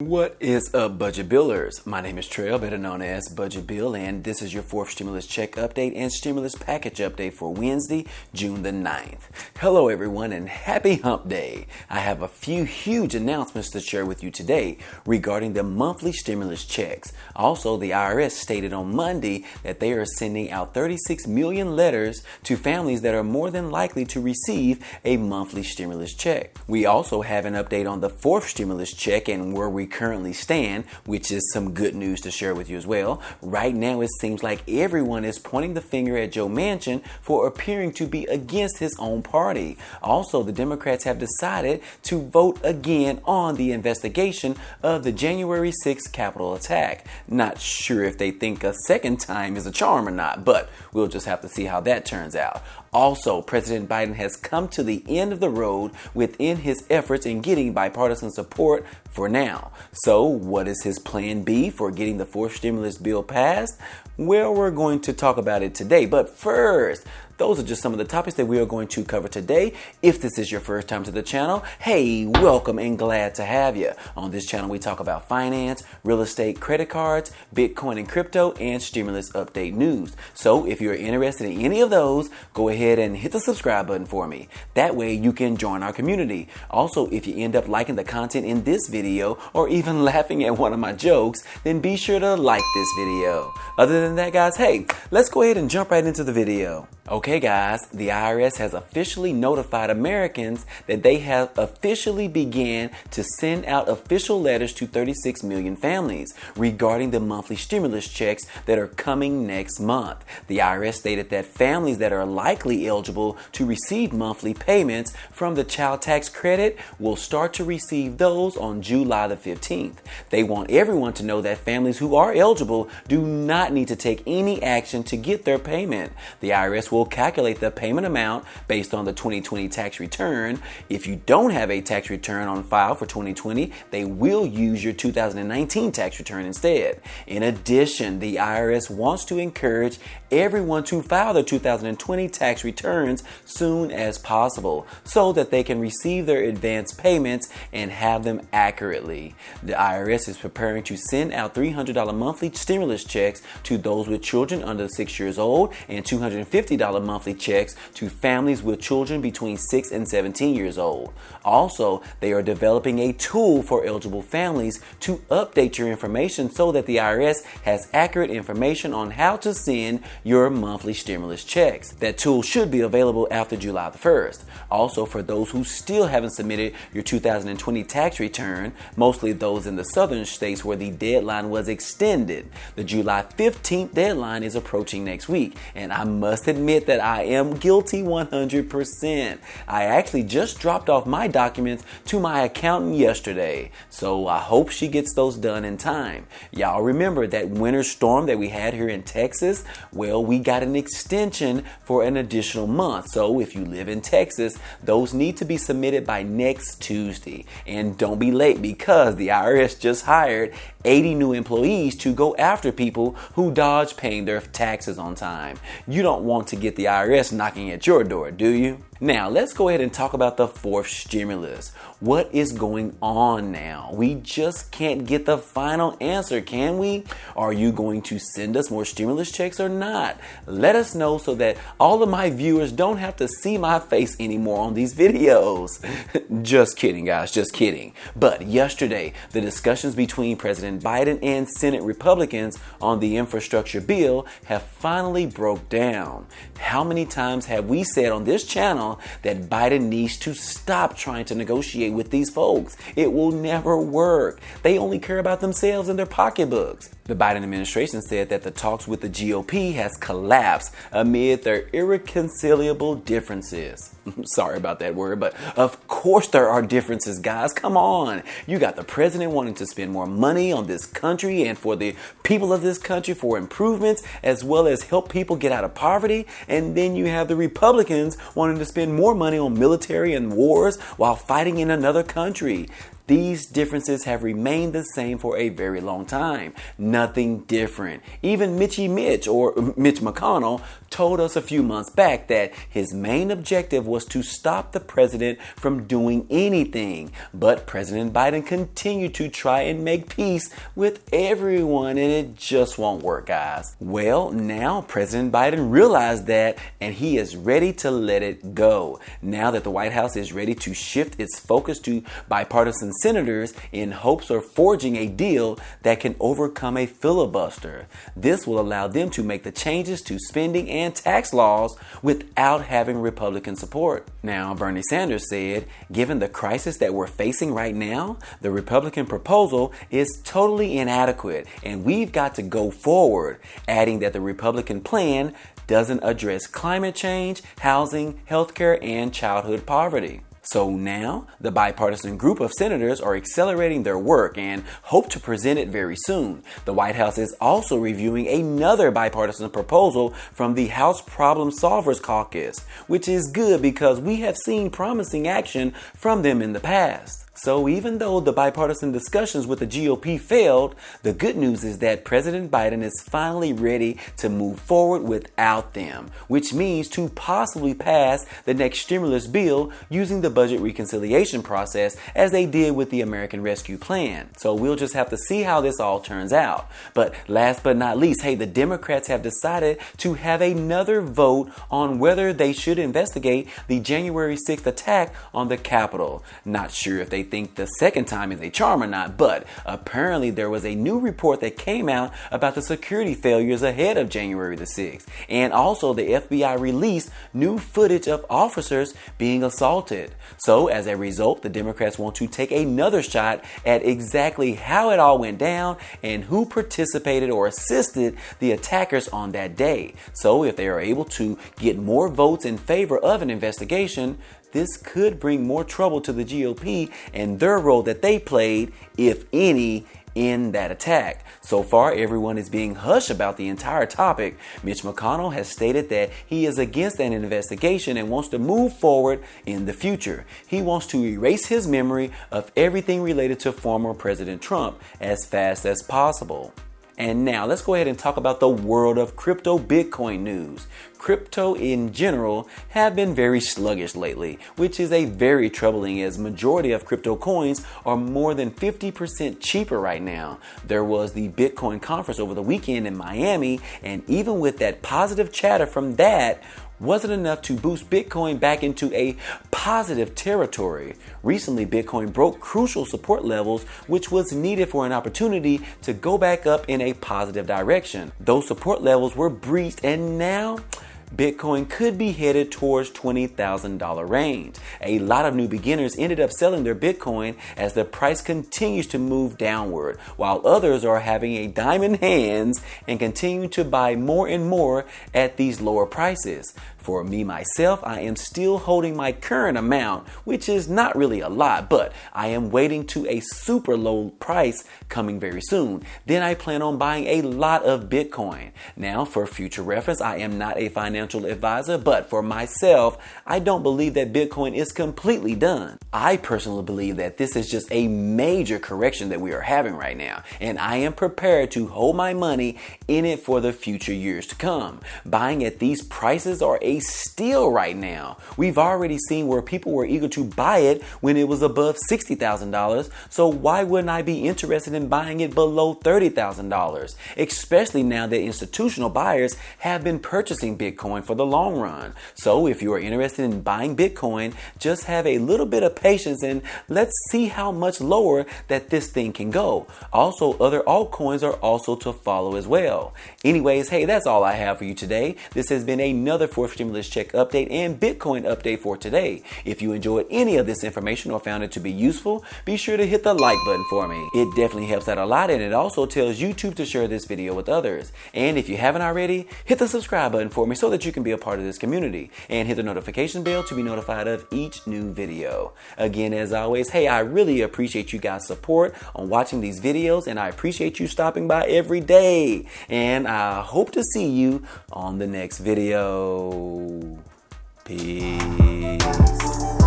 What is up, Budget Billers? My name is Trail, better known as Budget Bill, and this is your fourth stimulus check update and stimulus package update for Wednesday, June the 9th. Hello, everyone, and happy Hump Day. I have a few huge announcements to share with you today regarding the monthly stimulus checks. Also, the IRS stated on Monday that they are sending out 36 million letters to families that are more than likely to receive a monthly stimulus check. We also have an update on the fourth stimulus check and where we currently stand, which is some good news to share with you as well. Right now, it seems like everyone is pointing the finger at Joe Manchin for appearing to be against his own party. Also, the Democrats have decided to vote again on the investigation of the January 6th Capitol attack. Not sure if they think a second time is a charm or not, but we'll just have to see how that turns out. Also, President Biden has come to the end of the road within his efforts in getting bipartisan support for now. So, what is his plan B for getting the fourth stimulus bill passed? Well, we're going to talk about it today. But first, those are just some of the topics that we are going to cover today. If this is your first time to the channel, hey, welcome and glad to have you. On this channel, we talk about finance, real estate, credit cards, Bitcoin and crypto, and stimulus update news. So if you're interested in any of those, go ahead and hit the subscribe button for me. That way you can join our community. Also, if you end up liking the content in this video or even laughing at one of my jokes, then be sure to like this video. Other than that, guys, hey, let's go ahead and jump right into the video. Okay guys, the IRS has officially notified Americans that they have officially began to send out official letters to 36 million families regarding the monthly stimulus checks that are coming next month. The IRS stated that families that are likely eligible to receive monthly payments from the child tax credit will start to receive those on July the 15th. They want everyone to know that families who are eligible do not need to take any action to get their payment. The IRS will calculate the payment amount based on the 2020 tax return. If you don't have a tax return on file for 2020, they will use your 2019 tax return instead. In addition, the IRS wants to encourage everyone to file their 2020 tax returns soon as possible so that they can receive their advance payments and have them accurately. The IRS is preparing to send out $300 monthly stimulus checks to those with children under 6 years old and $250 monthly checks to families with children between 6 and 17 years old. Also, they are developing a tool for eligible families to update your information so that the IRS has accurate information on how to send your monthly stimulus checks. That tool should be available after July the 1st. Also, for those who still haven't submitted your 2020 tax return, mostly those in the southern states where the deadline was extended, the July 15th deadline is approaching next week, and I must admit that I am guilty 100%. I actually just dropped off my documents to my accountant yesterday, so I hope she gets those done in time. Y'all remember that winter storm that we had here in Texas? Well, we got an extension for an additional month, so if you live in Texas, those need to be submitted by next Tuesday. And don't be late because the IRS just hired 80 new employees to go after people who dodge paying their taxes on time. You don't want to get the IRS knocking at your door, do you? Now, let's go ahead and talk about the fourth stimulus. What is going on now? We just can't get the final answer, can we? Are you going to send us more stimulus checks or not? Let us know so that all of my viewers don't have to see my face anymore on these videos. Just kidding, guys, just kidding. But yesterday, the discussions between President Biden and Senate Republicans on the infrastructure bill have finally broke down. How many times have we said on this channel that Biden needs to stop trying to negotiate with these folks? It will never work. They only care about themselves and their pocketbooks. The Biden administration said that the talks with the GOP has collapsed amid their irreconcilable differences. Sorry about that word, but of course there are differences, guys. Come on. You got the president wanting to spend more money on this country and for the people of this country for improvements, as well as help people get out of poverty. And then you have the Republicans wanting to spend more money on military and wars while fighting in another country. These differences have remained the same for a very long time. Nothing different. Even Mitch McConnell told us a few months back that his main objective was to stop the president from doing anything. But President Biden continued to try and make peace with everyone, and it just won't work, guys. Well, now President Biden realized that, and he is ready to let it go. Now that the White House is ready to shift its focus to bipartisan senators in hopes of forging a deal that can overcome a filibuster. This will allow them to make the changes to spending and tax laws without having Republican support. Now, Bernie Sanders said, given the crisis that we're facing right now, the Republican proposal is totally inadequate and we've got to go forward, adding that the Republican plan doesn't address climate change, housing, healthcare, and childhood poverty. So now, the bipartisan group of senators are accelerating their work and hope to present it very soon. The White House is also reviewing another bipartisan proposal from the House Problem Solvers Caucus, which is good because we have seen promising action from them in the past. So even though the bipartisan discussions with the GOP failed, the good news is that President Biden is finally ready to move forward without them, which means to possibly pass the next stimulus bill using the budget reconciliation process as they did with the American Rescue Plan. So we'll just have to see how this all turns out. But last but not least, the Democrats have decided to have another vote on whether they should investigate the January 6th attack on the Capitol. Not sure if they think the second time is a charm or not, but apparently there was a new report that came out about the security failures ahead of January the 6th. And also the FBI released new footage of officers being assaulted. So as a result, the Democrats want to take another shot at exactly how it all went down and who participated or assisted the attackers on that day. So if they are able to get more votes in favor of an investigation, this could bring more trouble to the GOP and their role that they played, if any, in that attack. So far, everyone is being hush about the entire topic. Mitch McConnell has stated that he is against an investigation and wants to move forward in the future. He wants to erase his memory of everything related to former President Trump as fast as possible. And now let's go ahead and talk about the world of crypto Bitcoin news. Crypto in general have been very sluggish lately, which is a very troubling as majority of crypto coins are more than 50% cheaper right now. There was the Bitcoin conference over the weekend in Miami, and even with that positive chatter from that, wasn't enough to boost Bitcoin back into a positive territory. Recently, Bitcoin broke crucial support levels, which was needed for an opportunity to go back up in a positive direction. Those support levels were breached, and now Bitcoin could be headed towards $20,000 range. A lot of new beginners ended up selling their Bitcoin as the price continues to move downward, while others are having a dime in hands and continuing to buy more and more at these lower prices. For me, myself, I am still holding my current amount, which is not really a lot, but I am waiting to a super low price coming very soon. Then I plan on buying a lot of Bitcoin. Now, for future reference, I am not a financial advisor, but for myself, I don't believe that Bitcoin is completely done. I personally believe that this is just a major correction that we are having right now, and I am prepared to hold my money in it for the future years to come. Buying at these prices are a steal right now. We've already seen where people were eager to buy it when it was above $60,000, so why wouldn't I be interested in buying it below $30,000? Especially now that institutional buyers have been purchasing Bitcoin for the long run. So if you are interested in buying Bitcoin, just have a little bit of patience and let's see how much lower that this thing can go. Also, other altcoins are also to follow as well. Anyways, that's all I have for you today. This has been another fourth stimulus check update and Bitcoin update for today. If you enjoyed any of this information or found it to be useful, be sure to hit the like button for me. It definitely helps out a lot, and it also tells YouTube to share this video with others. And if you haven't already, hit the subscribe button for me so that you can be a part of this community, and hit the notification bell to be notified of each new video. Again, as always, I really appreciate you guys' support on watching these videos, and I appreciate you stopping by every day. And I hope to see you on the next video. Peace.